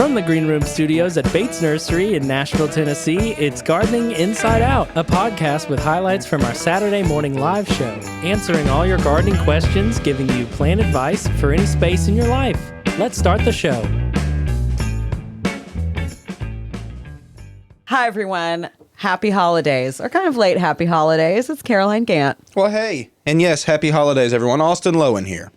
From the Green Room Studios at Bates Nursery in Nashville, Tennessee, it's Gardening Inside Out, a podcast with highlights from our Saturday morning live show, answering all your gardening questions, giving you plant advice for any space in your life. Let's start the show. Hi, everyone. Happy holidays, or kind of late happy holidays. It's Caroline Gant. Well, hey. And yes, happy holidays, everyone. Austin Lowen here.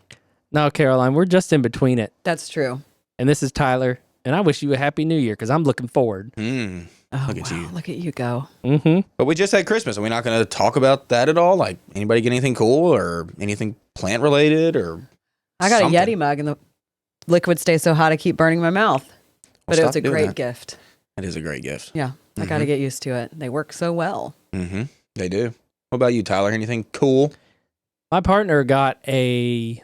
No, Caroline, we're just in between it. That's true. And this is Tyler. And I wish you a happy new year because I'm looking forward. Oh, Look at you. Look at you go. Mm-hmm. But we just had Christmas. Are we not going to talk about that at all? Like, anybody get anything cool or anything plant related or I got something? a Yeti mug and the liquid stays so hot I keep burning my mouth. But it was a great gift. It is a great gift. Yeah, I got to get used to it. They work so well. Mm-hmm. They do. What about you, Tyler? Anything cool? My partner got a,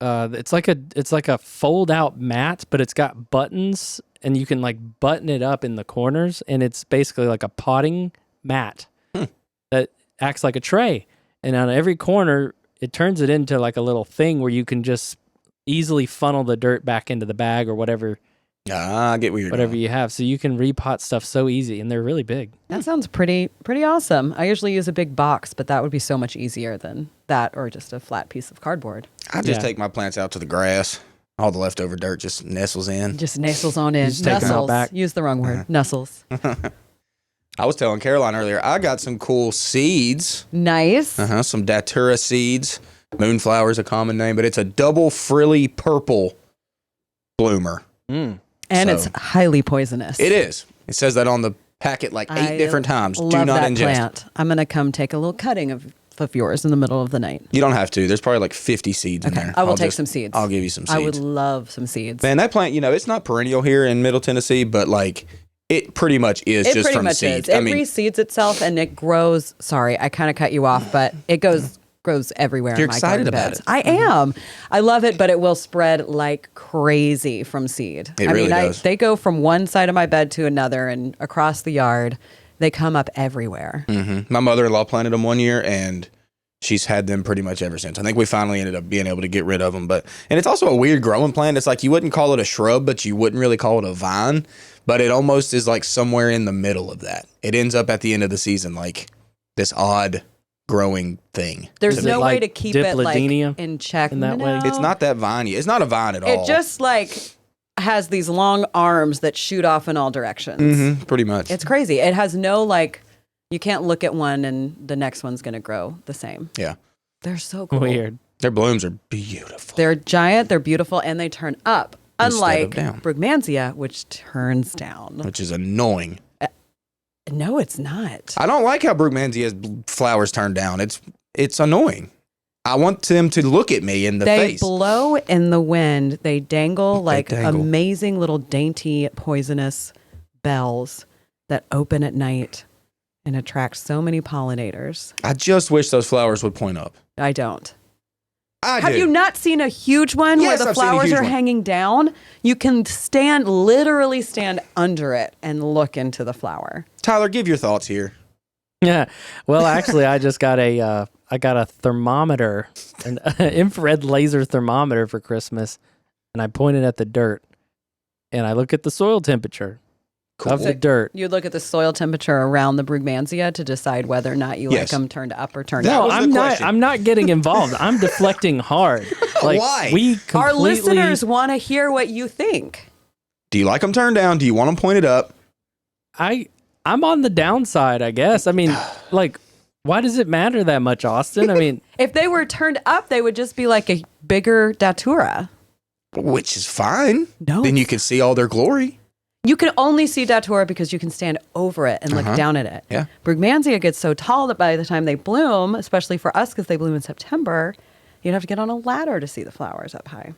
it's like a fold out mat, but it's got buttons and you can like button it up in the corners. And it's basically like a potting mat that acts like a tray. And on every corner, it turns it into like a little thing where you can just easily funnel the dirt back into the bag or whatever. I get what you're Whatever doing. you have. So you can repot stuff so easy and they're really big. That sounds pretty awesome. I usually use a big box, but that would be so much easier than that or just a flat piece of cardboard. I just take my plants out to the grass. All the leftover dirt just nestles in. Just nestles on in. Just take them out Nuzzles. back. Use the wrong word. Nuzzles. I was telling Caroline earlier, I got some cool seeds. Nice. Some Datura seeds. Moonflower is a common name, but it's a double frilly purple bloomer. And it's highly poisonous. It is. It says that on the packet like 8 different times. Love Do not that ingest. plant. I'm going to come take a little cutting of yours in the middle of the night. You don't have to. There's probably like 50 seeds in there. I will take some seeds. I'll give you some seeds. I would love some seeds. Man, that plant, it's not perennial here in Middle Tennessee, but like it pretty much is It just pretty from much seeds. is. It reseeds itself and it grows. Sorry, I kind of cut you off, but it grows everywhere. You're in my excited garden about beds. it. I am. I love it, but it will spread like crazy from seed. It really does. They go from one side of my bed to another and across the yard. They come up everywhere. My mother-in-law planted them one year, and she's had them pretty much ever since. I think we finally ended up being able to get rid of them. And it's also a weird growing plant. It's like you wouldn't call it a shrub, but you wouldn't really call it a vine. But it almost is like somewhere in the middle of that. It ends up at the end of the season like this odd growing thing. There's Is no it way like to keep it like Dipladenia in check in that way? It's not that viney. It's not a vine at all. It just like has these long arms that shoot off in all directions. Pretty much. It's crazy. It has no like, you can't look at one and the next one's going to grow the same. Yeah. They're so cool. Weird. Their blooms are beautiful. They're giant, they're beautiful, and they turn up. Instead of Unlike down. Brugmansia, which turns down. Which is annoying. No, it's not. I don't like how Brugmansia's flowers turn down. It's annoying. I want them to look at me in the They face. blow in the wind. They dangle like dangle. amazing little dainty poisonous bells that open at night and attract so many pollinators. I just wish those flowers would point up. I don't. I Have do. you not seen a huge one Yes, where the I've seen a flowers huge are one. hanging down? You can literally stand under it and look into the flower. Tyler, give your thoughts here. Yeah. Well, actually, I just got a thermometer, an infrared laser thermometer for Christmas, and I point it at the dirt, and I look at the soil temperature of the dirt. You look at the soil temperature around the Brugmansia to decide whether or not you like Yes. them turned up or turned That down. was the I'm not. question. I'm not getting involved. I'm deflecting hard. Like, Why? We completely, Our listeners want to hear what you think. Do you like them turned down? Do you want them pointed up? I'm on the downside, I guess. I mean, like, why does it matter that much, Austin? I mean, If they were turned up, they would just be like a bigger datura. Which is fine. No. Then you can see all their glory. You can only see datura because you can stand over it and look down at it. Yeah. Brugmansia gets so tall that by the time they bloom, especially for us because they bloom in September, you'd have to get on a ladder to see the flowers up high.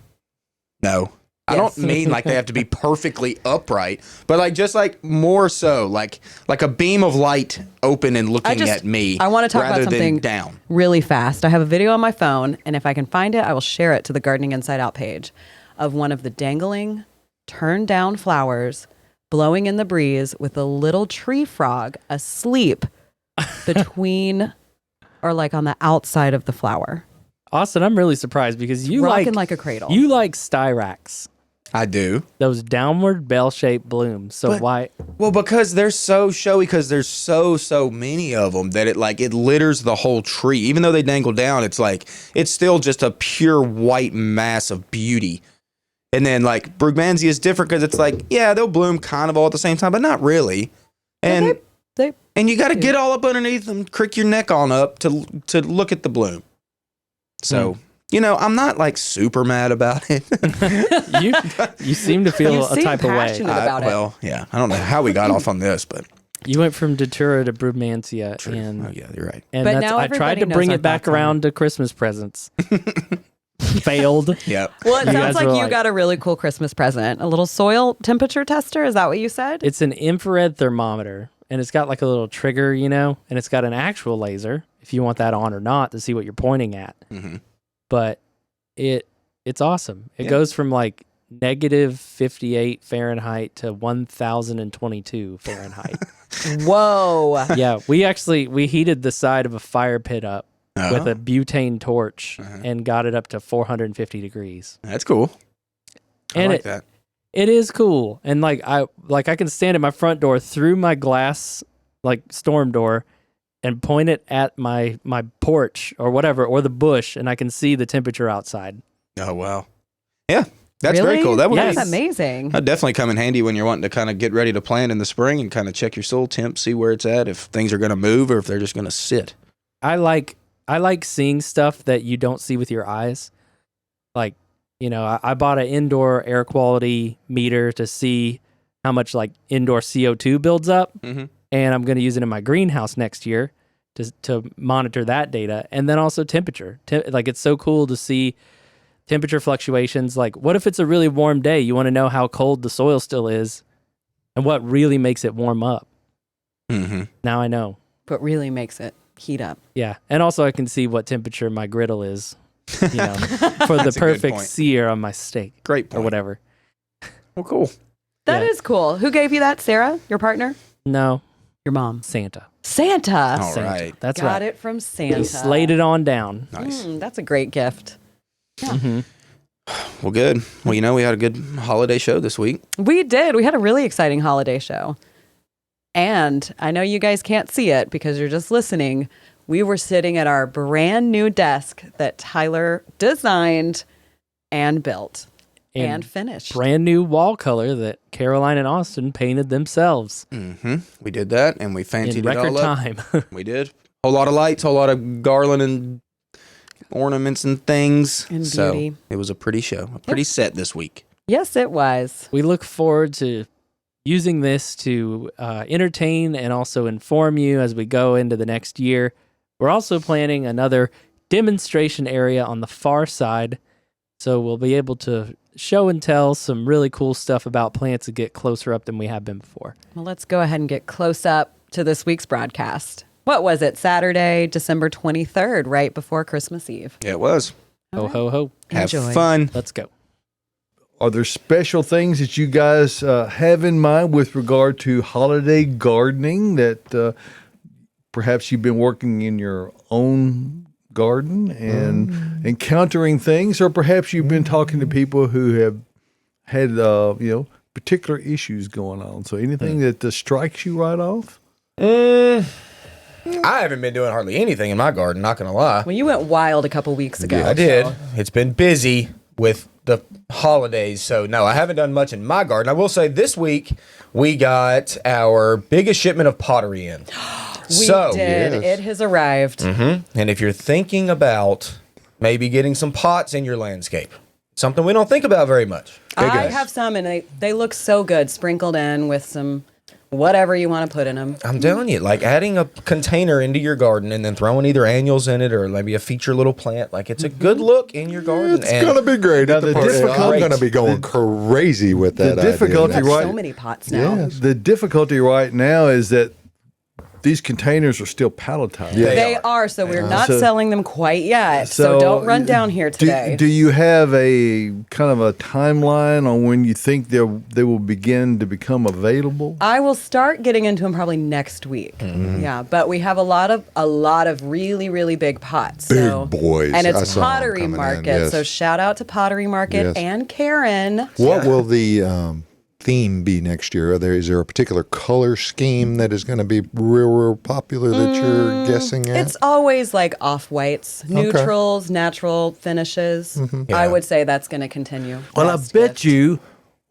No. I don't mean like they have to be perfectly upright, but like just like more so like a beam of light open and looking at me. I want to talk rather about than something down. really fast. I have a video on my phone, and if I can find it, I will share it to the Gardening Inside Out page of one of the dangling, turned down flowers blowing in the breeze with a little tree frog asleep between or like on the outside of the flower. Austin, I'm really surprised because you Rocking like a cradle. You like styrax. I do. Those downward bell-shaped blooms. So why? Well, because they're so showy, because there's so many of them that it litters the whole tree. Even though they dangle down, it's still just a pure white mass of beauty. And then Brugmansia is different because it's they'll bloom kind of all at the same time, but not really. And and you got to get all up underneath them, crick your neck on up to look at the bloom. So, I'm not super mad about it. you seem to feel a type of way. About well, yeah. I don't know how we got off on this, but you went from Datura to Brugmansia. True. And yeah, you're right. And but now I tried to bring it back around to Christmas presents. Failed. Yep. Well, it sounds guys like were you got a really cool Christmas present. A little soil temperature tester. Is that what you said? It's an infrared thermometer, and it's got a little trigger, and it's got an actual laser if you want that on or not to see what you're pointing at. Mm-hmm. But it's awesome. It goes from negative 58 Fahrenheit to 1022 Fahrenheit. Whoa. Yeah, we heated the side of a fire pit up with a butane torch and got it up to 450 degrees. That's cool. And I like that. It is cool. And I can stand at my front door through my glass storm door and point it at my porch or whatever, or the bush, and I can see the temperature outside. Oh, wow. Yeah, that's Really? very cool. That's amazing. That'd definitely come in handy when you're wanting to kind of get ready to plant in the spring and kind of check your soil temp, see where it's at, if things are going to move or if they're just going to sit. I like seeing stuff that you don't see with your eyes. I bought an indoor air quality meter to see how much indoor CO2 builds up. Mm-hmm. And I'm going to use it in my greenhouse next year to monitor that data. And then also temperature. It's so cool to see temperature fluctuations. What if it's a really warm day? You want to know how cold the soil still is and what really makes it warm up. Mm-hmm. Now I know. What really makes it heat up. Yeah. And also I can see what temperature my griddle is, for the perfect sear on my steak. Great point. Or whatever. Well, cool. That is cool. Who gave you that, Sarah? Your partner? No. Your mom. Santa. Santa. All Santa. right. That's Got right. it from Santa. He slayed it on down. Nice. That's a great gift. Yeah. Mm-hmm. Well, good. Well, we had a good holiday show this week. We did. We had a really exciting holiday show. And I know you guys can't see it because you're just listening. We were sitting at our brand new desk that Tyler designed and built and finished. Brand new wall color that Caroline and Austin painted themselves Mm-hmm. We did that, and we fancied in record it all up. time. We did. Whole lot of lights, whole lot of garland and ornaments and things. And so beauty. it was a pretty show, a pretty set this week. Yes, it was. We look forward to using this to entertain and also inform you as we go into the next year. We're also planning another demonstration area on the far side, so we'll be able to show and tell some really cool stuff about plants and get closer up than we have been before. Well, let's go ahead and get close up to this week's broadcast. What was it? Saturday, December 23rd, right before Christmas Eve. Yeah, it was. Ho, ho, ho. Enjoy. Have fun. Let's go. Are there special things that you guys have in mind with regard to holiday gardening that perhaps you've been working in your own garden and encountering things, or perhaps you've been talking to people who have had particular issues going on? So anything that strikes you right off? I haven't been doing hardly anything in my garden, not gonna lie. Well, you went wild a couple weeks ago. I did. so- It's been busy with the holidays, so no, I haven't done much in my garden. I will say this week we got our biggest shipment of pottery in. We did. It has arrived. And if you're thinking about maybe getting some pots in your landscape, something we don't think about very much. I have some, and they look so good, sprinkled in with some whatever you want to put in them. I'm telling you, adding a container into your garden and then throwing either annuals in it or maybe a feature little plant, it's a good look in your garden. It's going to be great. Now, the difficulty, I'm going to be going the- crazy with that the difficulty, idea. We have right? so many pots now. Yeah. The difficulty right now is that these containers are still palletized. Yeah. They are, so we're not So- selling them quite yet. So don't run down here today. Do you have a kind of a timeline on when you think they will begin to become available? I will start getting into them probably next week. Yeah, but we have a lot of really, really big pots. Big boys. And I it's saw 'em Pottery coming in, Market. yes. So shout out to Pottery Market Yes. and Karen. What will the theme be next year? Is there a particular color scheme that is going to be real popular that you're guessing at? It's always like off-whites, neutrals, natural finishes. I would say that's going to continue. Well, I Best bet gift. you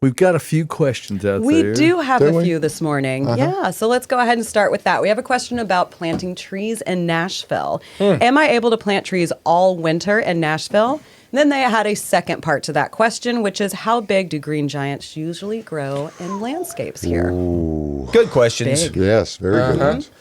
we've got a few questions out We there. do have Do a we? few this morning. Yeah, so let's go ahead and start with that. We have a question about planting trees in Nashville. Am I able to plant trees all winter in Nashville? And then they had a second part to that question, which is how big do green giants usually grow in landscapes here? Good questions. Big. Yes, very good ones.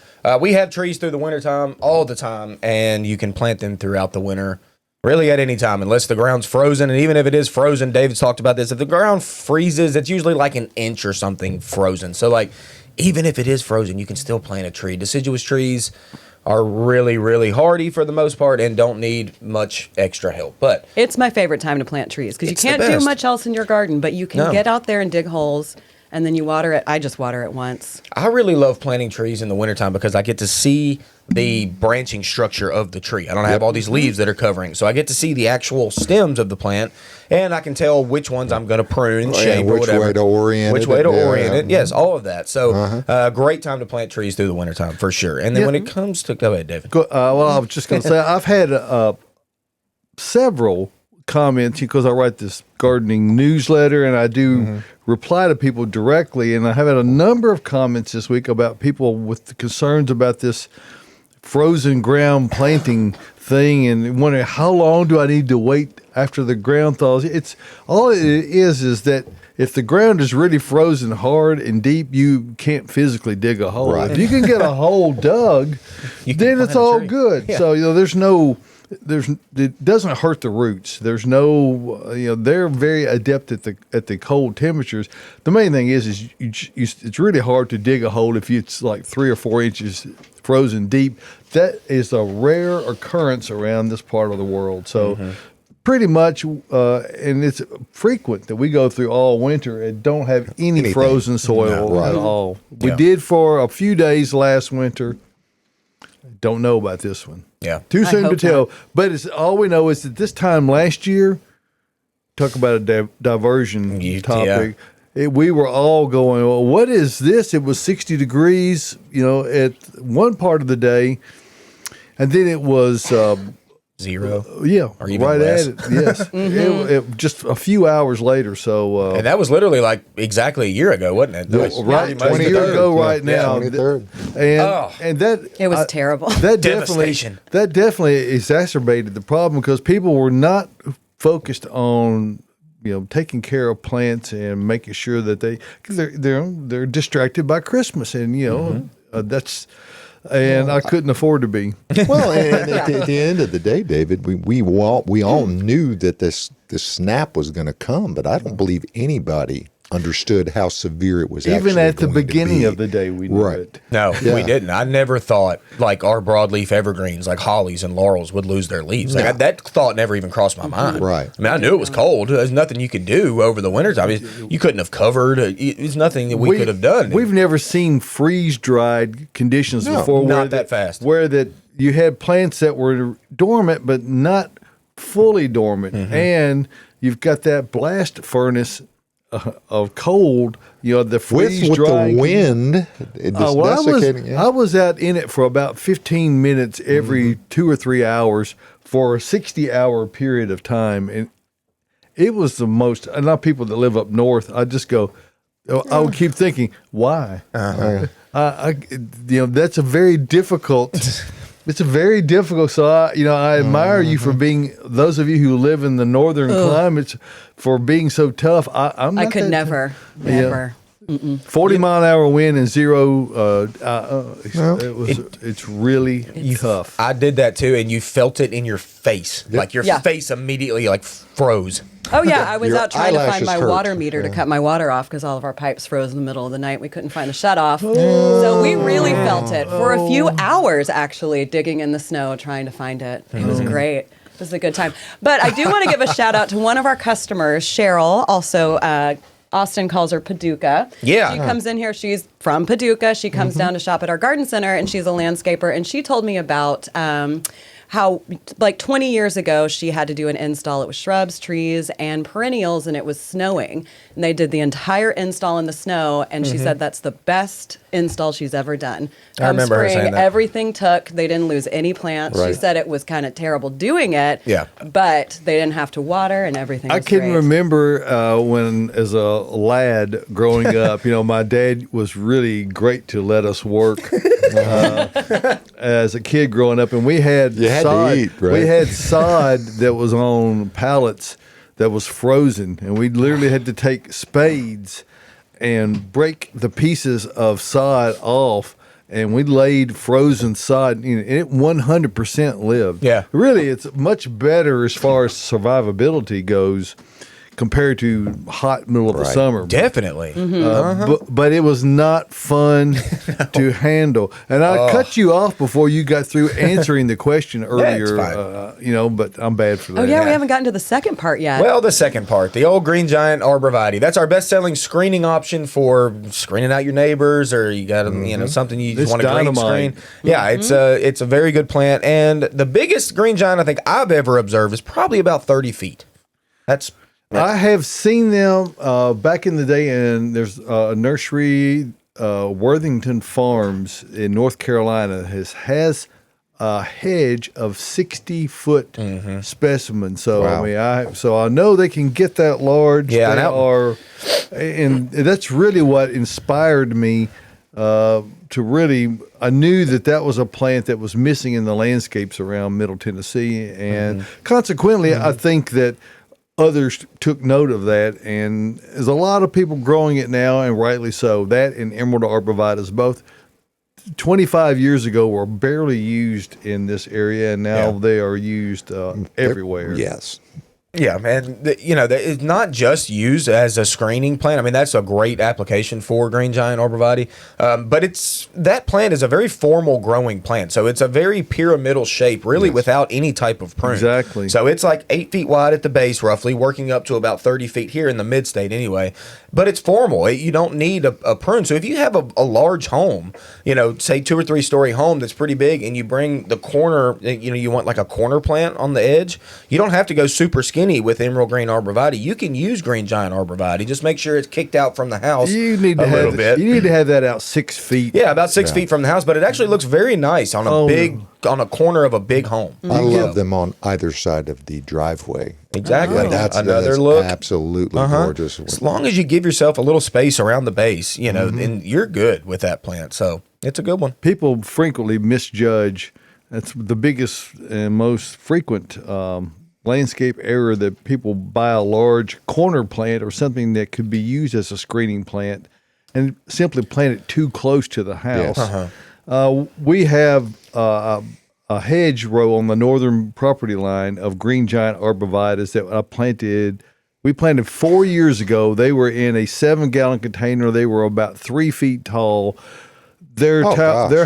We have trees through the wintertime all the time, and you can plant them throughout the winter. Really at any time, unless the ground's frozen. And even if it is frozen, David's talked about this. If the ground freezes, it's usually like an inch or something frozen. So, like, even if it is frozen, you can still plant a tree. Deciduous trees are really, really hardy for the most part and don't need much extra help. But It's my favorite time to plant trees because you It's the can't do best. much else in your garden, but you can No. get out there and dig holes and then you water it. I just water it once. I really love planting trees in the wintertime because I get to see the branching structure of the tree. I don't have all these leaves that are covering. So I get to see the actual stems of the plant, and I can tell which ones I'm going to prune and shape or which whatever. way to orient Which it. way to Yeah. orient it. Yes, all of that. So great time to plant trees through the wintertime for sure. And then when it comes to... Go ahead, David. Well, I was just going to say, I've had several comments because I write this gardening newsletter and I do reply to people directly. And I have had a number of comments this week about people with concerns about this frozen ground planting thing and wondering how long do I need to wait after the ground thaws. It's all it is that if the ground is really frozen hard and deep, you can't physically dig a hole. Right. If you can get a hole dug, You can then plant it's a all tree. good. Yeah. So it doesn't hurt the roots. There's no they're very adept at the cold temperatures. The main thing is it's really hard to dig a hole if it's like 3 or 4 inches frozen deep. That is a rare occurrence around this part of the world. So pretty much, and it's frequent that we go through all winter and don't have any frozen soil at all. We did for a few days last winter. Don't know about this one. Yeah. Too I soon to hope tell. not. But it's all we know is that this time last year, talk about a diversion topic. We were all going, well, what is this? It was 60 degrees, at one part of the day. And then it was, Zero. or even right less. at it. Yes. it just a few hours later. So, And that was literally like exactly a year ago, wasn't it? That was right, pretty much 20 the years third. ago right Yeah. now. 23rd. And that It was terrible. That Devastation. definitely exacerbated the problem because people were not focused on taking care of plants and making sure that they're distracted by Christmas and that's and I couldn't afford to be. Well, and at the end of the day, David, we all knew that this snap was going to come, but I don't believe anybody understood how severe it was. Even actually at the going to beginning be. of the day, we knew Right. it. No, Yeah. we didn't. I never thought like our broadleaf evergreens, like hollies and laurels, would lose their leaves. Like that thought never even crossed my mind. Right. I mean, I knew it was cold. There's nothing you could do over the wintertime. You couldn't have covered. It's nothing that we could have done. We've never seen freeze-dried conditions before. not that fast. Where that you had plants that were dormant but not fully dormant, and you've got that blast furnace of cold. The freeze with the drying. wind, it just desiccating. Yeah. I was out in it for about 15 minutes every 2 or 3 hours for a 60-hour period of time, and it was the most. A lot of people that live up north, I just go. I would keep thinking, why? That's a very difficult. It's a very difficult. So I admire you for being those of you who live in the northern climates for being so tough. I'm not I could that never, Yeah. never. 40-mile-an-hour wind and zero. It's really tough. I did that too, and you felt it in your face. Like your face immediately like froze. Oh yeah, I was Your out trying to find eyelashes my hurt. water meter to cut my water off because all of our pipes froze in the middle of the night. We couldn't find a shut off, so we really felt it for a few hours. Actually, digging in the snow trying to find it. It was great. It was a good time. But I do want to give a shout out to one of our customers, Cheryl. Also, Austin calls her Paducah. Yeah. She comes in here. She's from Paducah. She comes down to shop at our garden center, and she's a landscaper. And she told me about how, like 20 years ago, she had to do an install. It was shrubs, trees, and perennials, and it was snowing. And they did the entire install in the snow, and she said that's the best install she's ever done. I remember her saying that. Everything took. They didn't lose any plants. She Right. said it was kind of terrible doing it. Yeah. But they didn't have to water, and everything was I can great. remember when, as a lad growing up, my dad was really great to let us work. As a kid growing up, and we had You had to sod. eat, right? We had sod that was on pallets that was frozen, and we literally had to take spades and break the pieces of sod off. And we laid frozen sod, and it 100% lived. Yeah. Really, it's much better as far as survivability goes compared to hot middle of the Right. summer. Definitely. But it was not fun to handle. And I cut you off before you got through answering the question earlier. fine. But I'm bad for that. Oh yeah, we haven't gotten to the second part yet. Well, the second part, the old Green Giant Arborvitae. That's our best-selling screening option for screening out your neighbors, or you got something you just It's want to green dynamite. screen. Yeah, it's a very good plant, and the biggest Green Giant I think I've ever observed is probably about 30 feet. I have seen them back in the day, and there's a nursery, Worthington Farms in North Carolina, has a hedge of 60-foot specimens. So Wow. I know they can get that large. Yeah, and that's really what inspired me to really. I knew that was a plant that was missing in the landscapes around Middle Tennessee, and consequently, I think that others took note of that, and there's a lot of people growing it now, and rightly so. That and Emerald arborvitaes, both 25 years ago, were barely used in this area, and now they are used everywhere. Yes. Yeah, and it's not just used as a screening plant. I mean, that's a great application for Green Giant Arborvitae, but that plant is a very formal growing plant. So it's a very pyramidal shape, really, without any type of prune. Exactly. So it's like 8 feet wide at the base, roughly, working up to about 30 feet here in the mid-state anyway. But it's formal. You don't need a prune. So if you have a large home, say 2 or 3 story home that's pretty big, and you bring the corner, you want like a corner plant on the edge, you don't have to go super skinny with Emerald Green Arborvitae. You can use Green Giant Arborvitae. Just make sure it's kicked out from the house You need to a little have bit. You need to have that out 6 feet. Yeah, about 6 feet from the house, but it actually looks very nice on on a corner of a big home. I love them on either side of the driveway. Exactly. That's Another look. Absolutely gorgeous. As long as you give yourself a little space around the base, and you're good with that plant. So it's a good one. People frequently misjudge. That's the biggest and most frequent landscape error, that people buy a large corner plant or something that could be used as a screening plant and simply plant it too close to the house. Yes. We have a hedge row on the northern property line of Green Giant Arborvitaes that we planted 4 years ago. They were in a 7-gallon container. They were about 3 feet tall. They're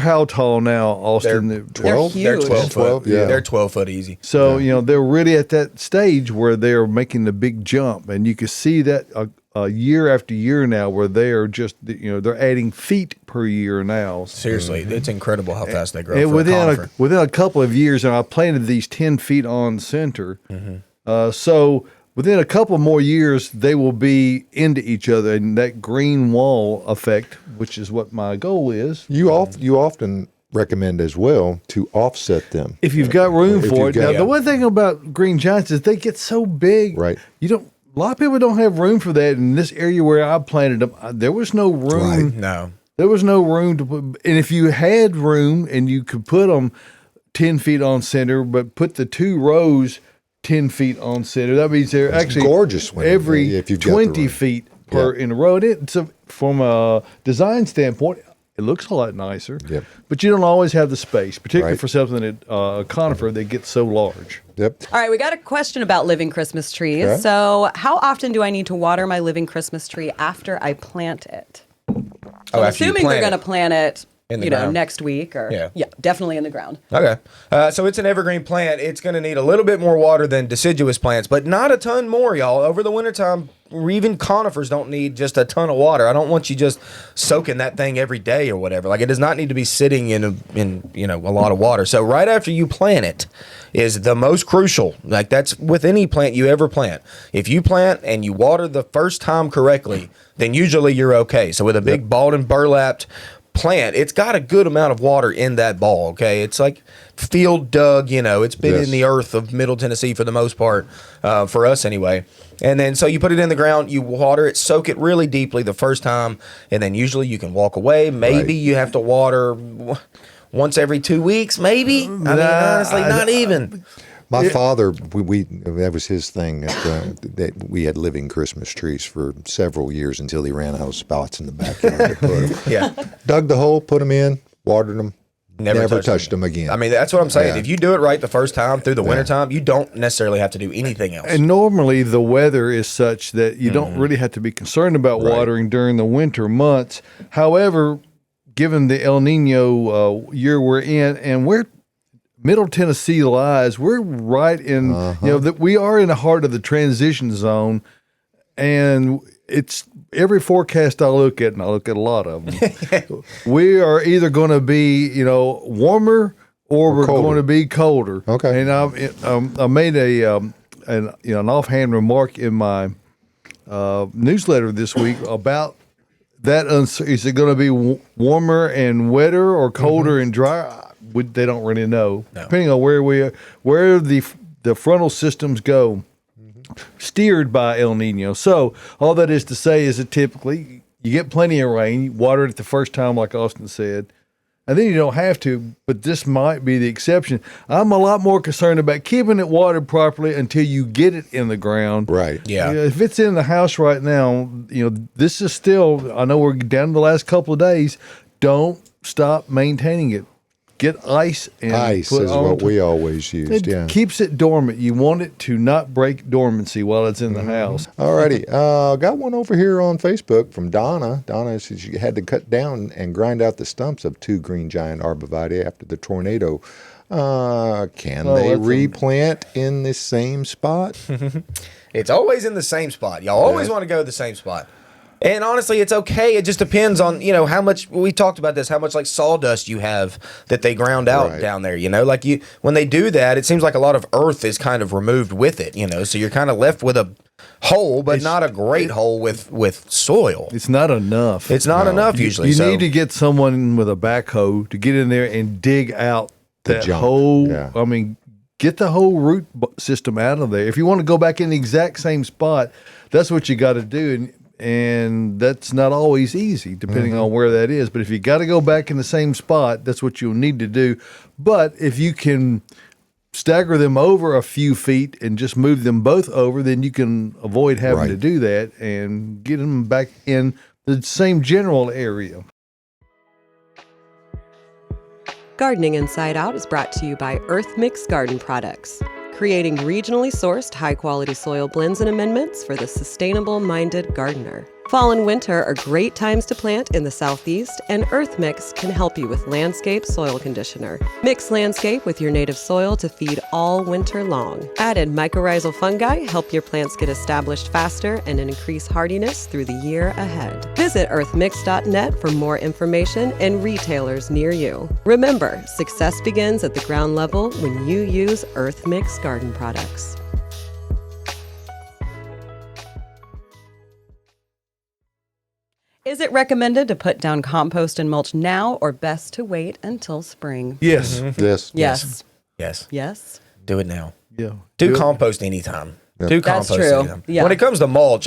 how tall now, Austin? They're 12? huge. They're 12 foot. 12, yeah. They're 12 foot easy. So, they're really at that stage where they're making the big jump. And you can see that year after year now, where they are just, they're adding feet per year now. Seriously, it's incredible how fast they grow. And for a conifer. within a couple of years, and I planted these 10 feet on center. So within a couple more years, they will be into each other, and that green wall effect, which is what my goal is. You often recommend as well to offset them. If you've got room If for you've it. Now, got- the one thing about green giants is they get so big. Right. A lot of people don't have room for that. In this area where I planted them, there was no room. No. There was no room to put. And if you had room and you could put them 10 feet on center, but put the 2 rows 10 feet on center, that means they're actually gorgeous when- every if you've got the 20 room. feet per in a row. And it's from a design standpoint, it looks a lot nicer. Yep. But you don't always have the space, particularly Right. for something that a conifer that gets so large. Yep. All right, we got a question about living Christmas trees. Okay. So, how often do I need to water my living Christmas tree after I plant it? I'm after you assuming you're plant going to it. plant it, In the ground. next week or Yeah. definitely in the ground. Okay. So it's an evergreen plant. It's going to need a little bit more water than deciduous plants, but not a ton more, y'all. Over the wintertime, even conifers don't need just a ton of water. I don't want you just soaking that thing every day or whatever. Like, it does not need to be sitting in a lot of water. So right after you plant it is the most crucial. Like, that's with any plant you ever plant. If you plant and you water the first time correctly, then usually you're okay. So with a big balled and burlapped plant, it's got a good amount of water in that ball. Okay, it's like field dug. It's been Yes. in the earth of Middle Tennessee for the most part, for us anyway. And then so you put it in the ground, you water it, soak it really deeply the first time, and then usually you can walk away. Maybe Right. you have to water once every 2 weeks. Maybe honestly, not even. My father, we that was his thing. That we had living Christmas trees for several years until he ran out of spots in the backyard to put 'em. Yeah. Dug the hole, put them in, watered them, never touched touched them again. I mean, that's what I'm saying. Yeah. If you do it right the first time through the wintertime, you don't necessarily have to do anything else. And normally the weather is such that you don't really have to be concerned about Right. watering during the winter months. However, given the El Nino year we're in, and where Middle Tennessee lies, we're right in, that we are in the heart of the transition zone, and it's every forecast I look at, and I look at a lot of them. We are either going to be, warmer or we're colder. going to be colder. Okay. And I made an offhand remark in my newsletter this week about that. Is it going to be warmer and wetter or colder and drier? They don't really know. No. Depending on where the frontal systems go, steered by El Nino. So all that is to say is that typically you get plenty of rain, you water it the first time, like Austin said, and then you don't have to. But this might be the exception. I'm a lot more concerned about keeping it watered properly until you get it in the ground. right. Yeah. If it's in the house right now, this is still. I know we're down to the last couple of days. Don't stop maintaining it. Get ice and Ice put is on what to- we always used. It Yeah. keeps it dormant. You want it to not break dormancy while it's in the house. Alrighty. Got one over here on Facebook from Donna. Donna says she had to cut down and grind out the stumps of 2 green giant arborvitae after the tornado. Can they that's replant in the same spot? It's always in the same spot. Y'all always want to go to the same spot. And honestly, it's okay. It just depends on, how much, we talked about this, how much like sawdust you have that they ground out Right. down there, like when they do that, it seems like a lot of earth is kind of removed with it, so you're kind of left with a hole, but not a great hole with soil. It's not enough. It's not enough usually. You so. need to get someone with a backhoe to get in there and dig out that junk. whole. Yeah. I mean, get the whole root system out of there. If you want to go back in the exact same spot, that's what you got to do. And that's not always easy, depending on where that is. But if you got to go back in the same spot, that's what you'll need to do. But if you can stagger them over a few feet and just move them both over, then you can avoid having Right. to do that and get them back in the same general area. Gardening Inside Out is brought to you by Earth Mix Garden Products, creating regionally sourced high-quality soil blends and amendments for the sustainable-minded gardener. Fall and winter are great times to plant in the Southeast, and Earth Mix can help you with Landscape Soil Conditioner. Mix Landscape with your native soil to feed all winter long. Added mycorrhizal fungi help your plants get established faster and increase hardiness through the year ahead. Visit earthmix.net for more information and retailers near you. Remember, success begins at the ground level when you use Earth Mix Garden Products. Is it recommended to put down compost and mulch now or best to wait until spring? Yes. Yes. Yes. Yes. Yes. Do it now. Yeah. Do compost anytime. Do That's compost true. anytime. Yeah. When it comes to mulch,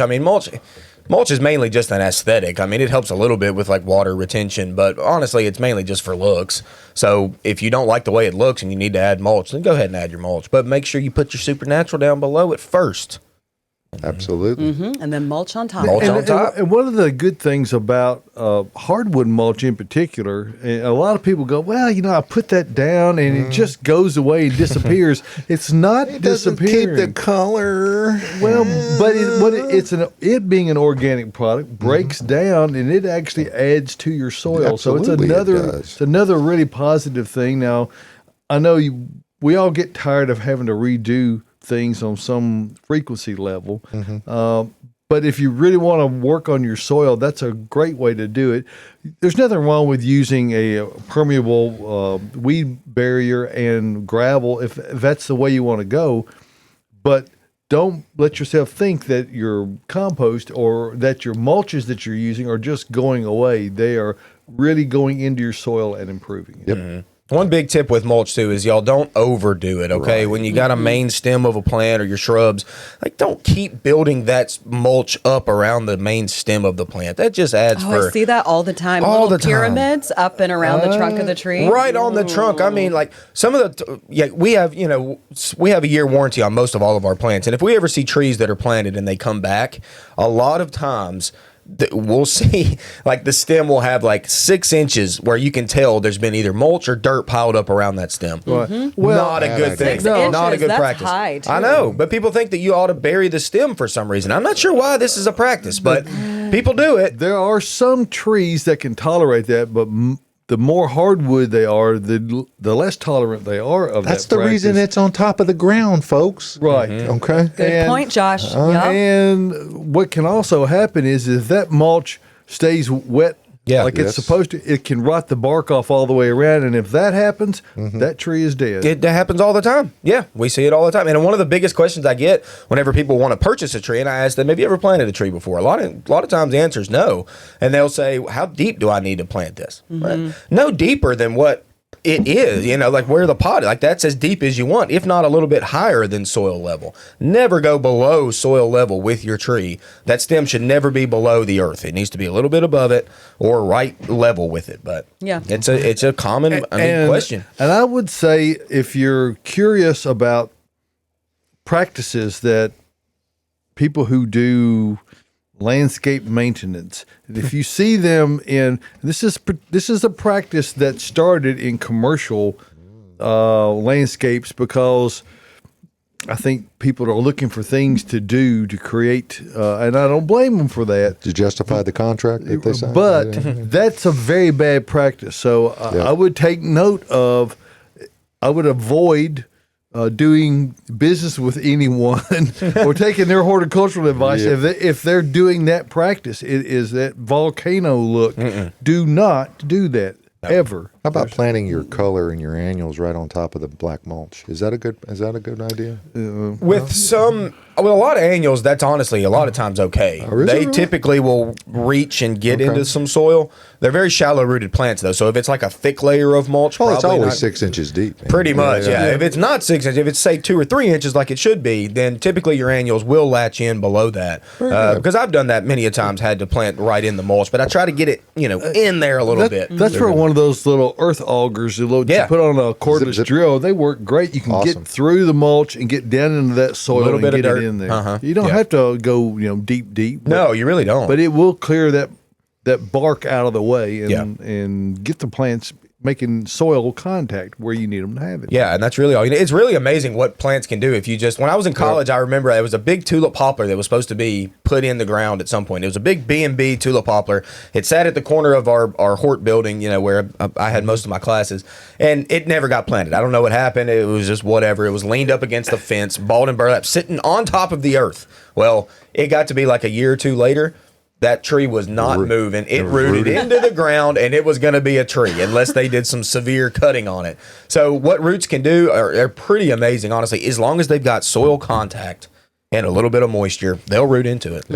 mulch is mainly just an aesthetic. It helps a little bit with like water retention, but honestly, it's mainly just for looks. So if you don't like the way it looks and you need to add mulch, then go ahead and add your mulch. But make sure you put your supernatural down below it first. Absolutely. And then mulch on top. Mulch on top. And one of the good things about hardwood mulch in particular, a lot of people go, well, I put that down and it just goes away and disappears. It's not disappearing. Keep the color. Well, but it being an organic product breaks down and it actually adds to your soil. Absolutely, it's another really positive thing. Now, I know we all get tired of having to redo things on some frequency level. But if you really want to work on your soil, that's a great way to do it. There's nothing wrong with using a permeable weed barrier and gravel if that's the way you want to go. But don't let yourself think that your compost or that your mulches that you're using are just going away. They are really going into your soil and improving it. Yep. One big tip with mulch too is y'all don't overdo it, okay? When you got a main stem of a plant or your shrubs, don't keep building that mulch up around the main stem of the plant. That just adds I see that all the time. All Little the time. pyramids up and around the trunk of the tree. Right on the trunk. I mean, some of the we have a year warranty on most of all of our plants, and if we ever see trees that are planted and they come back, a lot of times we'll see the stem will have 6 inches where you can tell there's been either mulch or dirt piled up around that stem. Well, not a good thing. 6 inches, Not a good that's practice. high, too. I know, but people think that you ought to bury the stem for some reason. I'm not sure why this is a practice, but people do it. There are some trees that can tolerate that, but the more hardwood they are, the less tolerant they are of that. That's the reason practice. it's on top of the ground, folks. Right. Okay. Good point, Josh. Yep. And what can also happen is if that mulch stays wet it's supposed to, it can rot the bark off all the way around. And if that happens, that tree is dead. It happens all the time. Yeah, we see it all the time. And one of the biggest questions I get whenever people want to purchase a tree, and I ask them, have you ever planted a tree before? A lot of times the answer is no. And they'll say, how deep do I need to plant this? Right? No deeper than what it is, where the pot, that's as deep as you want, if not a little bit higher than soil level. Never go below soil level with your tree. That stem should never be below the earth. It needs to be a little bit above it or right level with it. But it's a common question. And I would say if you're curious about practices that people who do landscape maintenance, and if you see them this is a practice that started in commercial landscapes because I think people are looking for things to do to create, and I don't blame them for that. To justify the contract that they signed. But that's a very bad practice. So I would take note of, I would avoid doing business with anyone or taking their horticultural advice if they're doing that practice. It is that volcano look. Do not do that ever. How about planting your color and your annuals right on top of the black mulch? Is that a good idea? With a lot of annuals, that's honestly a lot of times okay. They typically will reach and get into some soil. They're very shallow rooted plants though, so if it's like a thick layer of mulch, Well, it's probably always not, 6 inches deep. Man. pretty much, yeah. If it's not 6 inches, if it's say 2 or 3 inches like it should be, then typically your annuals will latch in below that. Because I've done that many a times, had to plant right in the mulch, but I try to get it, in there a little bit. That's for one of those little earth augers you put on a cordless drill. They work great. You can get through the mulch and get down into that soil and get it in there. You don't have to go, deep. No, you really don't. But it will clear that bark out of the way and get the plants making soil contact where you need them to have it. Yeah, and that's really all. It's really amazing what plants can do if you just. When I was in college, I remember there was a big tulip poplar that was supposed to be put in the ground at some point. It was a big B&B tulip poplar. It sat at the corner of our Hort building, where I had most of my classes, and it never got planted. I don't know what happened. It was just whatever. It was leaned up against the fence, bald and burlap, sitting on top of the earth. Well, it got to be like a year or two later. That tree was not moving. It rooted into the ground, and it was going to be a tree unless they did some severe cutting on it. So what roots can do are pretty amazing, honestly. As long as they've got soil contact and a little bit of moisture, they'll root into it.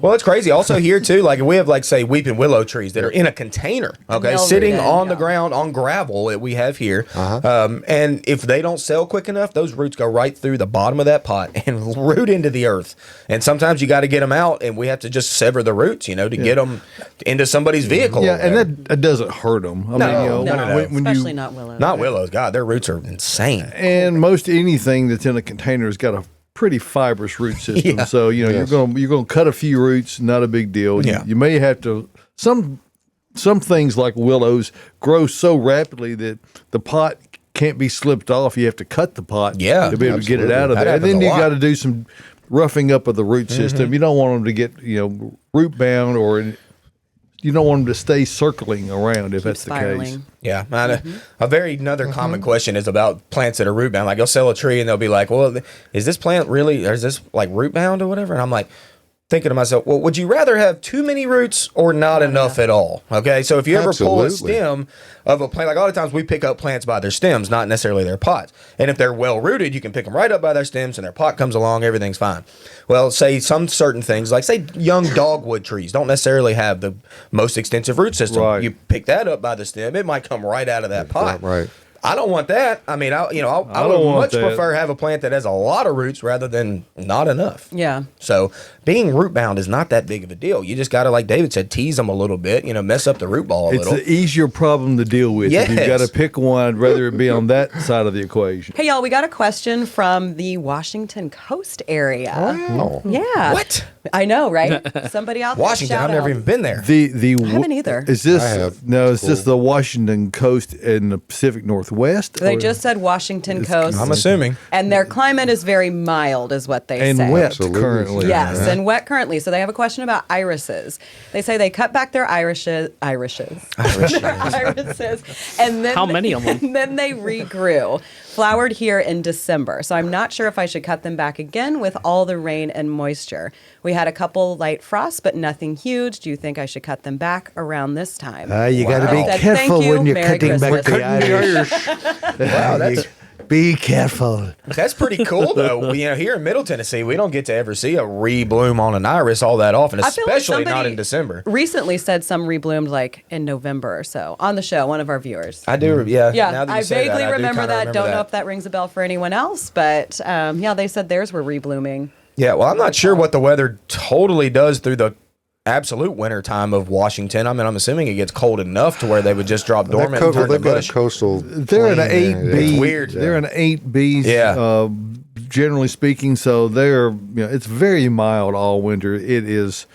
Well, it's crazy. Also here, too, we have, say, weeping willow trees that are in a container, sitting on the ground on gravel that we have here. And if they don't sell quick enough, those roots go right through the bottom of that pot and root into the earth. And sometimes you got to get them out, and we have to just sever the roots, to get them into somebody's vehicle. Yeah, and that doesn't hurt them. No. Especially not willows. Not willows. God, their roots are insane. And most anything that's in a container has got a pretty fibrous root system. Yeah. So you're gonna cut a few roots, not a big deal. Yeah. You may have to some things like willows grow so rapidly that the pot can't be slipped off. You have to cut the pot Yeah, to be able to get it absolutely. out of That there. And then happens a you lot. got to do some roughing up of the root system. You don't want them to get root bound, or you don't want them to stay circling around if that's the case. Spiraling. Yeah, another common question is about plants that are root bound. Like you'll sell a tree and they'll be like, "Well, is this plant really? Or is this like root bound or whatever?" And I'm like, thinking to myself, well, would you rather have too many roots or not enough at all? Okay, so if you ever pull a Absolutely. stem of a plant, like a lot of times we pick up plants by their stems, not necessarily their pots. And if they're well rooted, you can pick them right up by their stems and their pot comes along, everything's fine. Well, say some certain things, like say young dogwood trees don't necessarily have the most extensive root system. Right. You pick that up by the stem, it might come right out of that pot. Right. I don't want that. I mean, I would don't want much that. prefer have a plant that has a lot of roots rather than not enough. Yeah. So being root bound is not that big of a deal. You just got to, like David said, tease them a little bit, mess up the root ball a It's little. an easier problem to deal with. If you've got to Yes. pick one, I'd rather it be on that side of the equation. Hey, y'all, we got a question from the Washington Coast area. Wow. Yeah. What? I know, right? Somebody out there. Washington, shout I've never out. even been there. I haven't either. Is this I have. no? It's Is this the Washington Coast and the Pacific Northwest? They Or- just said Washington Coast. I'm assuming. And their climate is very mild, is what they and say. wet Absolutely. currently. Yes, and wet currently. So they have a question about irises. They say they cut back their irises, and then How many of them? And then they regrew, flowered here in December. So I'm not sure if I should cut them back again with all the rain and moisture. We had a couple light frosts, but nothing huge. Do you think I should cut them back around this time? You got to Wow. be Said, careful "Thank you, when you're Merry cutting back Christmas." the Irish. Wow, that's Be careful. that's pretty cool though. Here in Middle Tennessee, we don't get to ever see a rebloom on an iris all that often, I feel like especially not somebody in December. Recently said some rebloomed like in November or so on the show, one of our viewers. I do, yeah. Yeah, now that you I say that, vaguely I do remember kinda that. Don't know if that rings a bell for anyone else, but yeah, they said theirs were reblooming. Yeah, well, I'm not sure what the weather totally does through the absolute winter time of Washington. I mean, I'm assuming it gets cold enough to where they would just drop dormant and turn to They've got mush. a coastal. They're an plain 8B. there. It's weird. They're an 8B. Yeah. Generally speaking, so they're it's very mild all winter. It is,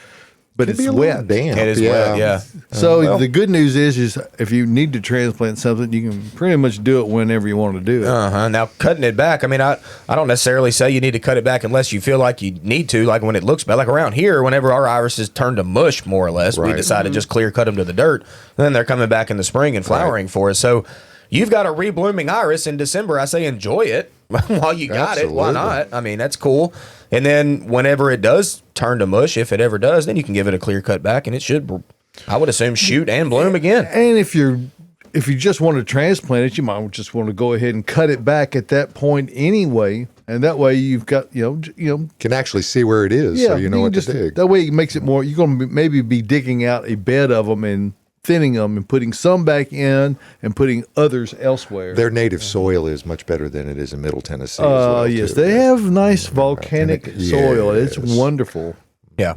but Could it's be a little wet. damp. It is wet, yeah. So the good news is if you need to transplant something, you can pretty much do it whenever you want to do it. Now, cutting it back, I mean, I don't necessarily say you need to cut it back unless you feel like you need to, like when it looks bad. Like around here, whenever our irises turn to mush, more or less, we Right. decide to just clear cut them to the dirt. And then they're coming back in the spring and flowering for us. So you've got a reblooming iris in December. I say enjoy it while you got it. Why Absolutely. not? I mean, that's cool. And then whenever it does turn to mush, if it ever does, then you can give it a clear cut back and it should, I would assume, shoot and bloom again. And if you just want to transplant it, you might just want to go ahead and cut it back at that point anyway, and that way you've got Can actually see where it is, so you know can what just, to dig. That way it makes it more. You're going to maybe be digging out a bed of them and thinning them and putting some back in and putting others elsewhere. Their native soil is much better than it is in Middle Tennessee. As well, Yes, too. they have nice volcanic soil. It's Yes. wonderful. Yeah.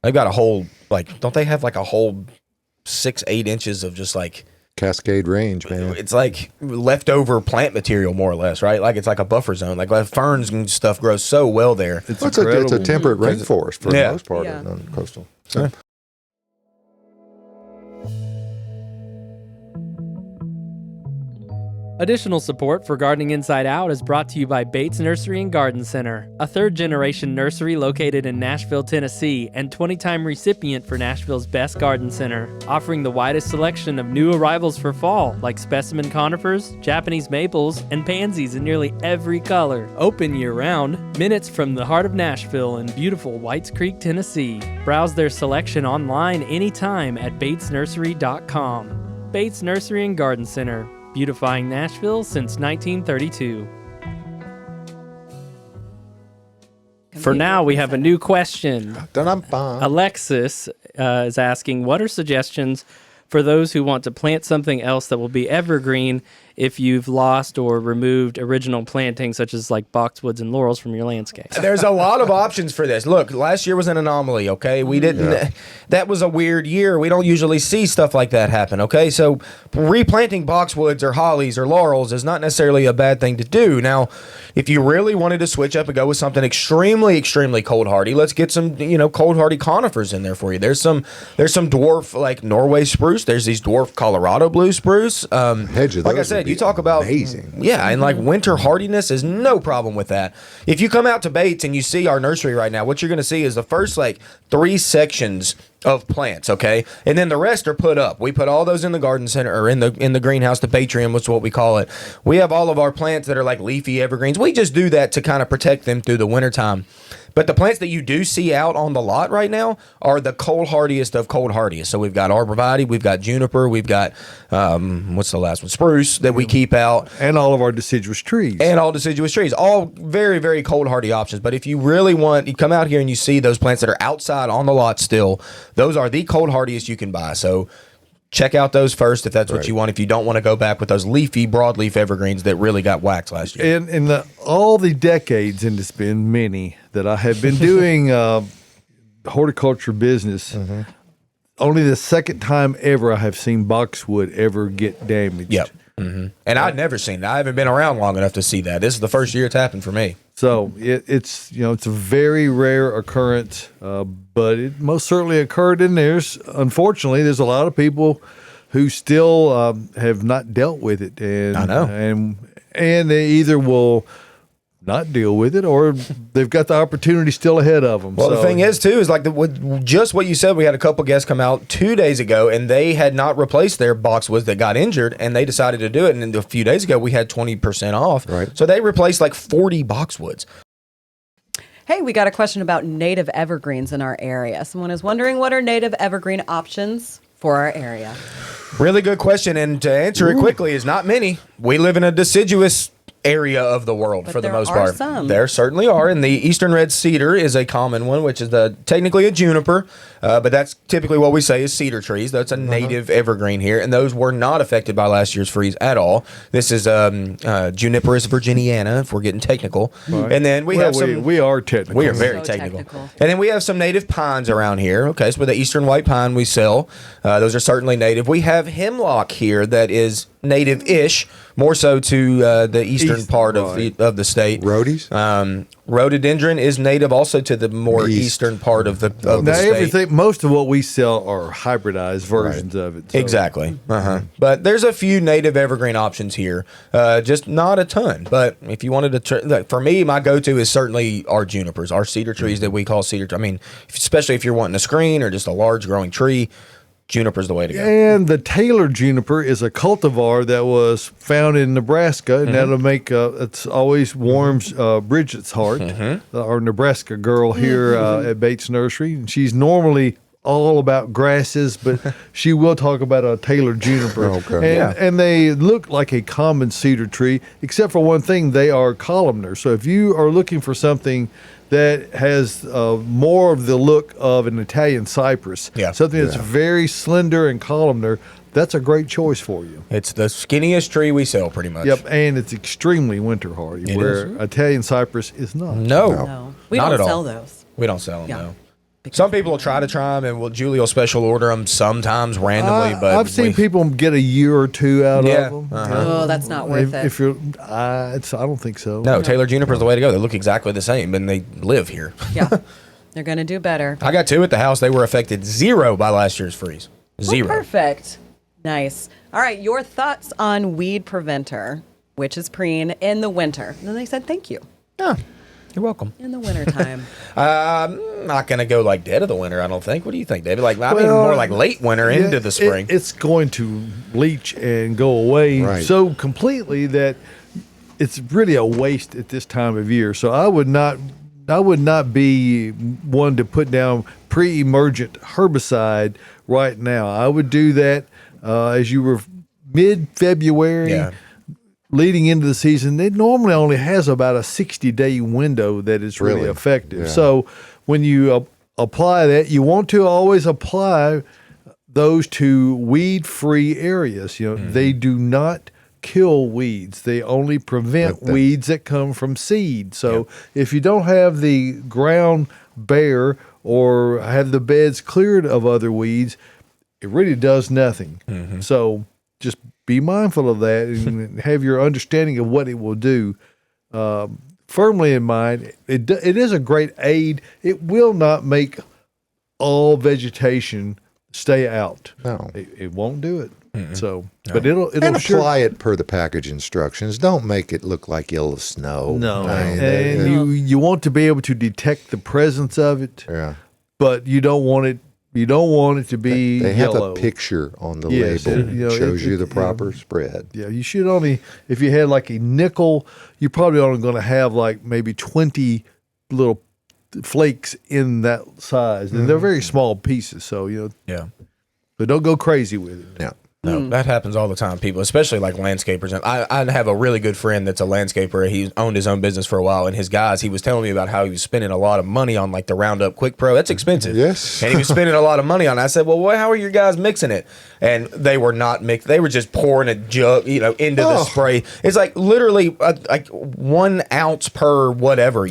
They've got a whole, don't they have like a whole 6-8 inches of just like, Cascade Range, man. it's like leftover plant material, more or less, right? Like it's like a buffer zone. Like ferns and stuff grow so well there. It's Well, it's a incredible. temperate rainforest for Yeah. the most part Yeah. on coastal. So, Additional support for Gardening Inside Out is brought to you by Bates Nursery and Garden Center, a third-generation nursery located in Nashville, Tennessee, and 20-time recipient for Nashville's Best Garden Center, offering the widest selection of new arrivals for fall, like specimen conifers, Japanese maples, and pansies in nearly every color. Open year-round, minutes from the heart of Nashville in beautiful Whites Creek, Tennessee. Browse their selection online anytime at batesnursery.com. Bates Nursery and Garden Center, beautifying Nashville since 1932. For now, we have a new question. dun-dum-bum. Alexis is asking, what are suggestions for those who want to plant something else that will be evergreen if you've lost or removed original plantings, such as like boxwoods and laurels from your landscape. There's a lot of options for this. Look, last year was an anomaly, okay? We didn't, that was a weird year. We don't usually see stuff like that happen, okay? So replanting boxwoods or hollies or laurels is not necessarily a bad thing to do. Now, if you really wanted to switch up and go with something extremely, extremely cold hardy, let's get some, cold hardy conifers in there for you. There's some dwarf, like Norway spruce. There's these dwarf Colorado blue spruce. Hedges, like I said, you talk about amazing. Yeah, and like winter hardiness is no problem with that. If you come out to Bates and you see our nursery right now, what you're going to see is the first like 3 sections of plants, okay, and then the rest are put up. We put all those in the garden center or in the greenhouse, the Patrium, which is what we call it. We have all of our plants that are like leafy evergreens. We just do that to kind of protect them through the wintertime. But the plants that you do see out on the lot right now are the cold hardiest of cold hardiest. So we've got arborvitae, we've got juniper, we've got what's the last one? Spruce that we keep out, and all of our deciduous trees, all very, very cold hardy options. But if you really want, you come out here and you see those plants that are outside on the lot still, those are the cold hardiest you can buy. So check out those first if that's what you want. If you don't want to go back with those leafy broadleaf evergreens that really got whacked last year. And in all the decades, and it's been many, that I have been doing horticulture business, only the second time ever I have seen boxwood ever get damaged. Yep. And I'd never seen that. I haven't been around long enough to see that. This is the first year it's happened for me. So it's it's a very rare occurrence, but it most certainly occurred. And unfortunately there's a lot of people who still have not dealt with it, and I know, and they either will not deal with it, or they've got the opportunity still ahead of them. Well, the thing is, too, is like just what you said. We had a couple guests come out 2 days ago, and they had not replaced their boxwoods that got injured, and they decided to do it. And a few days ago, we had 20% off. Right. So they replaced like 40 boxwoods. Hey, we got a question about native evergreens in our area. Someone is wondering, what are native evergreen options for our area? Really good question, and to answer it quickly is not many. We live in a deciduous area of the world for the most part. There certainly are, and the eastern red cedar is a common one, which is technically a juniper, but that's typically what we say is cedar trees. That's a native evergreen here, and those were not affected by last year's freeze at all. This is Juniperus virginiana, if we're getting technical. Right. And then we are technical. We are very technical. And then we have some native pines around here. Okay, so with the eastern white pine we sell, those are certainly native. We have hemlock here that is native-ish, more so to the eastern part of the state. Rhododendron is native also to the more eastern part of the state. Most of what we sell are hybridized versions of it. So. Exactly. But there's a few native evergreen options here, just not a ton. But if you wanted to, for me, my go-to is certainly our junipers, our cedar trees that we call cedar. I mean, especially if you're wanting a screen or just a large growing tree, juniper's the way to go. And the Taylor juniper is a cultivar that was found in Nebraska, and that'll make it's always warms Bridget's heart, our Nebraska girl here at Bates Nursery. And she's normally all about grasses, but she will talk about a Taylor juniper. And they look like a common cedar tree, except for one thing: they are columnar. So if you are looking for something that has more of the look of an Italian cypress, something that's very slender and columnar, that's a great choice for you. It's the skinniest tree we sell, pretty much. Yep, and it's extremely winter hardy, where Italian cypress is not. No. We not don't at all. sell those. We don't sell them, no. Some people will try to them, and Julie will special order them sometimes randomly. But I've seen people get a year or two out of them. Oh, that's not worth it. If you're, I don't think so. No, Taylor juniper is the way to go. They look exactly the same, and they live here. They're going to do better. I got 2 at the house. They were affected 0 by last year's freeze. 0. Well, perfect. Nice. All right, your thoughts on weed preventer, which is preen, in the winter. And then they said thank you. Yeah. You're welcome. In the wintertime. I'm not going to go like dead of the winter, I don't think. What do you think, David? Like, I mean, more like late winter into the spring. It's going to leach and go away so completely that it's really a waste at this time of year. So I would not be one to put down pre-emergent herbicide right now. I would do that as you were mid-February. Leading into the season, it normally only has about a 60-day window that is really effective. So when you apply that, you want to always apply those to weed-free areas. They do not kill weeds. They only prevent weeds that come from seed. So if you don't have the ground bare or have the beds cleared of other weeds, it really does nothing. So just be mindful of that and have your understanding of what it will do firmly in mind. It is a great aid. It will not make all vegetation stay out. No. It won't do it. So, but it'll And sure, apply it per the package instructions. Don't make it look like yellow snow. No, I mean, and you want to be able to detect the presence of it, yeah. but you don't want it. You don't want it to be They have yellow. a picture on the Yes, label. you know, shows you the you know, proper spread. Yeah, you should only, if you had like a nickel, you're probably only going to have like maybe 20 little flakes in that size, and they're very small pieces. So Yeah. but don't go crazy with it. Yeah. No, that happens all the time, people, especially like landscapers. And I have a really good friend that's a landscaper. He owned his own business for a while, and his guys, he was telling me about how he was spending a lot of money on like the Roundup Quick Pro. That's expensive. Yes. And he was spending a lot of money on it. I said, well, how are your guys mixing it? And they were not mixed. They were just pouring a jug, into the spray. It's like literally like 1 ounce per whatever,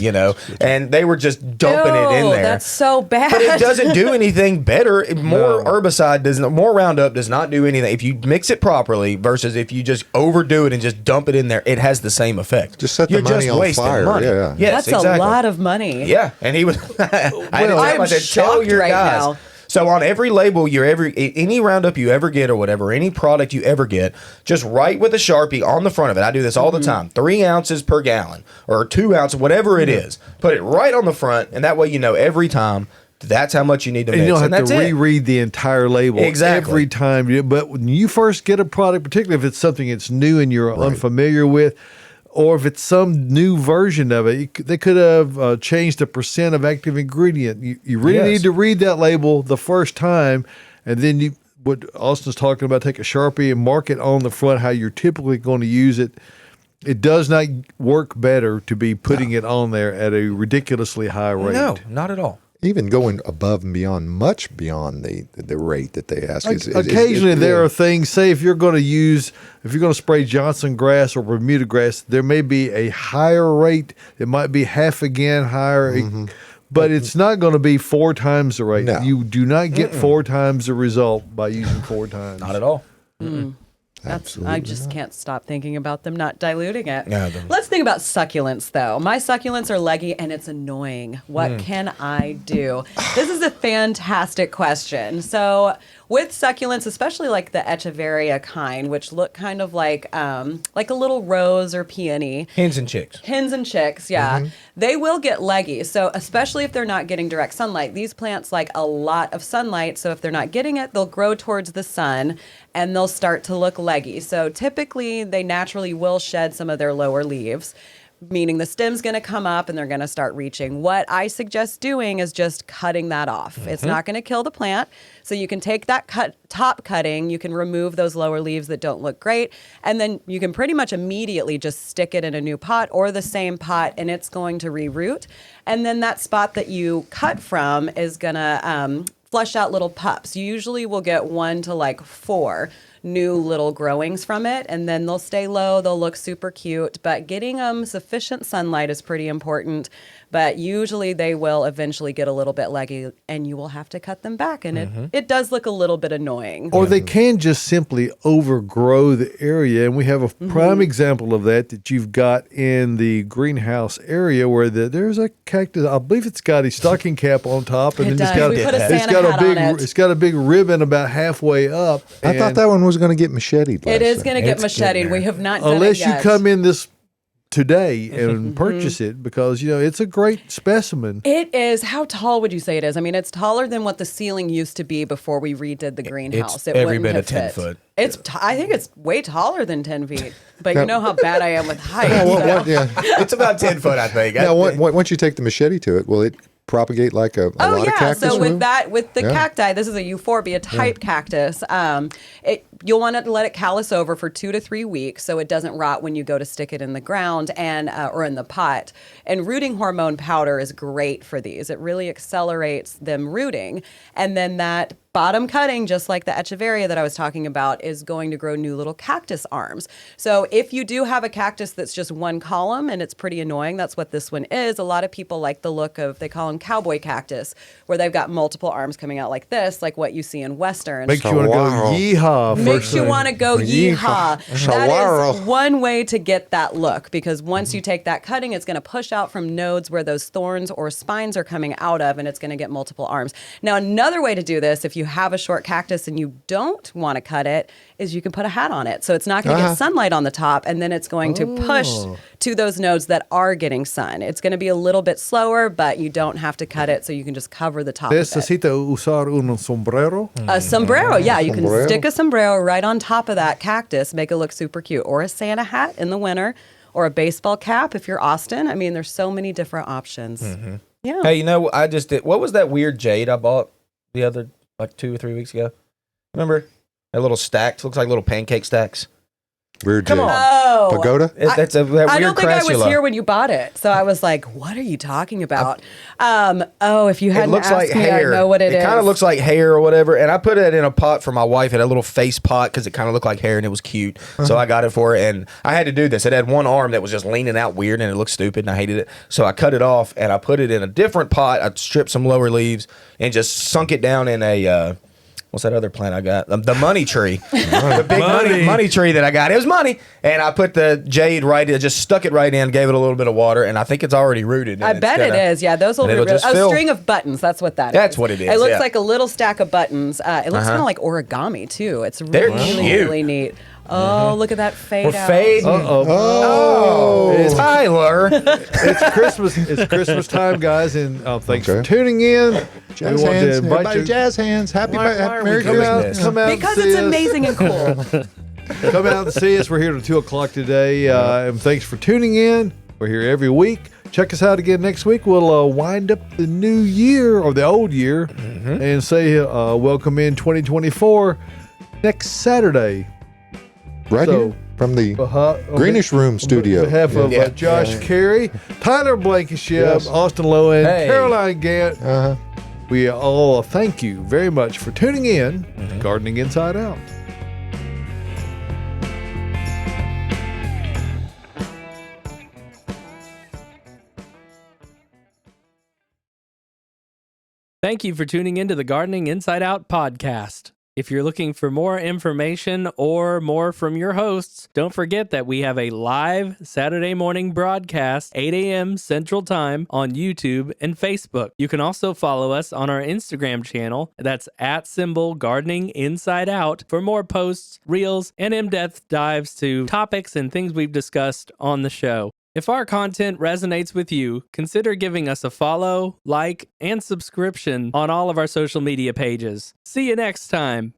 and they were just dumping it in there. That's so bad. But it doesn't do anything better. More herbicide more Roundup does not do anything. If you mix it properly versus if you just overdo it and just dump it in there, it has the same effect. Just set the You're money just on wasting fire. money. Yeah. Yes, That's exactly. a lot of money. Yeah, and he was. I had to tell him, I'm I said, tell shocked your right guys. now. So on every label, any Roundup you ever get or whatever, any product you ever get, just write with a Sharpie on the front of it. I do this all the time. 3 ounces per gallon or 2 ounces, whatever it is. Put it right on the front, and that way you know every time that's how much you need to mix. And you don't have that's to it. reread the entire label Exactly. every time. But when you first get a product, particularly if it's something that's new and you're unfamiliar with, or if it's some new version of it, they could have changed the percent of active ingredient. You really need to read that label the first time, and then what Austin's talking about, take a Sharpie and mark it on the front how you're typically going to use it. It does not work better to be putting it on there at a ridiculously high rate. No, not at all. Even going above and beyond, much beyond the rate that they ask. Occasionally, there are things. Say if you're going to spray Johnson grass or Bermuda grass, there may be a higher rate. It might be half again higher, but it's not going to be 4 times the rate. No. You do not get 4 times the result by using 4 times. Not at all. I just can't stop thinking about them not diluting it. Yeah, Let's think about succulents, though. My succulents are leggy, and it's annoying. What can I do? This is a fantastic question. So with succulents, especially like the Echeveria kind, which look kind of like a little rose or peony. Hens and chicks. Hens and chicks, yeah. They will get leggy. So especially if they're not getting direct sunlight. These plants like a lot of sunlight. So if they're not getting it, they'll grow towards the sun and they'll start to look leggy. So typically they naturally will shed some of their lower leaves, meaning the stem's going to come up and they're going to start reaching. What I suggest doing is just cutting that off. It's not going to kill the plant. So you can take that top cutting, you can remove those lower leaves that don't look great, and then you can pretty much immediately just stick it in a new pot or the same pot, and it's going to reroot. And then that spot that you cut from is going to flush out little pups. You usually will get 1 to 4 new little growings from it, and then they'll stay low, they'll look super cute, but getting them sufficient sunlight is pretty important. But usually they will eventually get a little bit leggy, and you will have to cut them back, and it does look a little bit annoying. Or they can just simply overgrow the area. And we have a prime example of that you've got in the greenhouse area where there's a cactus. I believe it's got a stocking cap on top. And It then does. We put a Santa hat on it. It's got a big ribbon about halfway up. I thought that one was going to get macheted. It is going to get It's getting macheted. there. We have not done Unless it you yet. come in today and purchase it, because it's a great specimen. It is. How tall would you say it is? I mean, it's taller than what the ceiling used to be before we redid the greenhouse. It every wouldn't bit have of 10 fit. foot. I think it's way taller than 10 feet. But you know how bad I am with height. It's about 10 foot, I think. Now, once you take the machete to it, will it propagate like a lot of cactus? So will? with the cacti, this is a euphorbia type cactus. You'll want to let it callus over for 2 to 3 weeks so it doesn't rot when you go to stick it in the ground or in the pot. And rooting hormone powder is great for these. It really accelerates them rooting, and then that bottom cutting, just like the echeveria that I was talking about, is going to grow new little cactus arms. So if you do have a cactus that's just one column and it's pretty annoying, that's what this one is. A lot of people like the look of, they call them cowboy cactus, where they've got multiple arms coming out like this, like what you see in Western. Makes you want to go yeehaw. Makes you want to go yeehaw. That is one way to get that look, because once you take that cutting, it's going to push out from nodes where those thorns or spines are coming out of, and it's going to get multiple arms. Now, another way to do this, if you have a short cactus and you don't want to cut it, is you can put a hat on it. So it's not going to get sunlight on the top, and then it's going to push to those nodes that are getting sun. It's going to be a little bit slower, but you don't have to cut it, so you can just cover the top of it. Necesita usar un sombrero? A sombrero, yeah. You can stick a sombrero right on top of that cactus, make it look super cute. Or a Santa hat in the winter, or a baseball cap if you're Austin. I mean, there's so many different options. Yeah. Hey, I just did. What was that weird jade I bought the other, like 2 or 3 weeks ago? Remember? That little stacks. Looks like little pancake stacks. Weird Come jade. on. Oh. Pagoda? That's that weird I don't think I was crassula. here when you bought it. So I was like, what are you talking about? If you It hadn't looks asked like me, hair. I know what it is. It kind of looks like hair or whatever. And I put it in a pot for my wife, at a little face pot, because it kind of looked like hair and it was cute. So I got it for her. And I had to do this. It had one arm that was just leaning out weird and it looked stupid and I hated it. So I cut it off and I put it in a different pot. I stripped some lower leaves and just sunk it down in a... what's that other plant I got? The money tree. The big money tree that I got. It was money. And I put the jade just stuck it right in, gave it a little bit of water, and I think it's already rooted. I bet it is. Yeah, those will be it'll real. just fill. A string of buttons. That's what that is. That's what it is, It looks yeah. like a little stack of buttons. It looks kind of like origami, too. It's They're really, cute. really neat. Oh, look at that fade We're out. fading. Oh, Tyler. it's Christmas. It's Christmas time, guys, and thanks for tuning in. Jazz we want hands. to invite Everybody you. jazz hands. Happy are we Merry doing Christmas. this? Come out Because and see it's us. amazing and cool. Come out and see us. We're here till 2 o'clock today. And thanks for tuning in. We're here every week. Check us out again next week. We'll wind up the new year, or the old year, and say welcome in 2024 next Saturday. Right So, here from the on Greenish Room studio. On behalf of Josh Carey, Tyler Blankenship, Yes. Austin Lowen, Hey. Caroline Gant, we all thank you very much for tuning in to Gardening Inside Out. Thank you for tuning into the Gardening Inside Out podcast. If you're looking for more information or more from your hosts, don't forget that we have a live Saturday morning broadcast, 8 a.m. Central Time, on YouTube and Facebook. You can also follow us on our Instagram channel. That's @Gardening Inside Out for more posts, reels, and in-depth dives to topics and things we've discussed on the show. If our content resonates with you, consider giving us a follow, like, and subscription on all of our social media pages. See you next time.